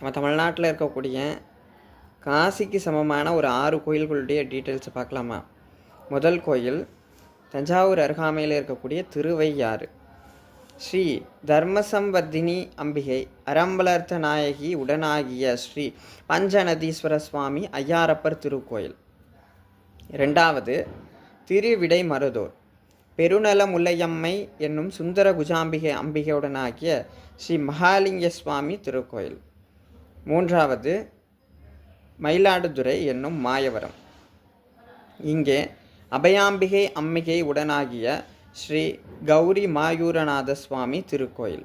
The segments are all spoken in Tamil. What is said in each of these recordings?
நம்ம தமிழ்நாட்டில் இருக்கக்கூடிய காசிக்கு சமமான ஒரு 6 கோயில்களுடைய டீட்டெயில்ஸை பார்க்கலாமா? முதல் கோயில் தஞ்சாவூர் அருகாமையில் இருக்கக்கூடிய திருவையாறு. ஸ்ரீ தர்மசம்வர்தினி அம்பிகை அறம்பலர்த்த நாயகி உடனாகிய ஸ்ரீ பஞ்சநதீஸ்வர சுவாமி ஐயாரப்பர் திருக்கோயில். இரண்டாவது திருவிடை மருதூர் பெருநல முல்லையம்மை என்னும் சுந்தர குஜாம்பிகை அம்பிகையுடனாகிய ஸ்ரீ மகாலிங்க சுவாமி திருக்கோயில். மூன்றாவது மயிலாடுதுறை என்னும் மாயவரம். இங்கே அபயாம்பிகை அம்பிகை உடனாகிய ஸ்ரீ கௌரி மாயூரநாத சுவாமி திருக்கோயில்.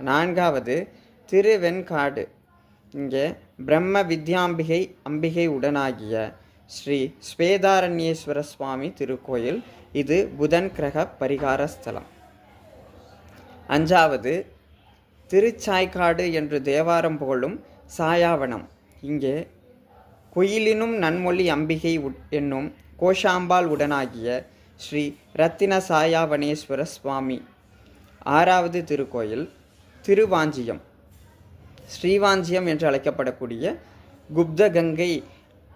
நான்காவது திருவெண்காடு. இங்கே பிரம்ம வித்யாம்பிகை அம்பிகை உடனாகிய ஸ்ரீ ஸ்வேதாரண்யேஸ்வர சுவாமி திருக்கோயில். இது புதன் கிரக பரிகார ஸ்தலம். அஞ்சாவது திருச்சாய்க்காடு என்று தேவாரம் புகழும் சாயாவனம். இங்கே குயிலினும் நன்மொழி அம்பிகை என்னும் கோஷாம்பாள் உடனாகிய ஸ்ரீ ரத்தின சாயாவனேஸ்வர சுவாமி. ஆறாவது திருக்கோயில் திருவாஞ்சியம். ஸ்ரீவாஞ்சியம் என்று அழைக்கப்படக்கூடிய குப்த கங்கை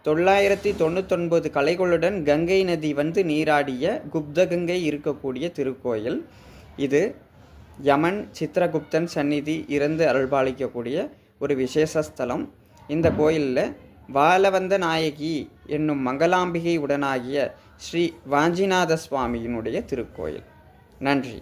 999 கலைகளுடன் கங்கை நதி வந்து நீராடிய குப்த கங்கை இருக்கக்கூடிய திருக்கோயில். இது யமன் சித்திரகுப்தன் சந்நிதி இருந்து அருள்பாலிக்கக்கூடிய ஒரு விசேஷ ஸ்தலம். இந்த கோயிலில் வாலவந்த நாயகி என்னும் மங்களாம்பிகை உடனாகிய ஸ்ரீ வாஞ்சிநாத சுவாமியினுடைய திருக்கோயில். நன்றி.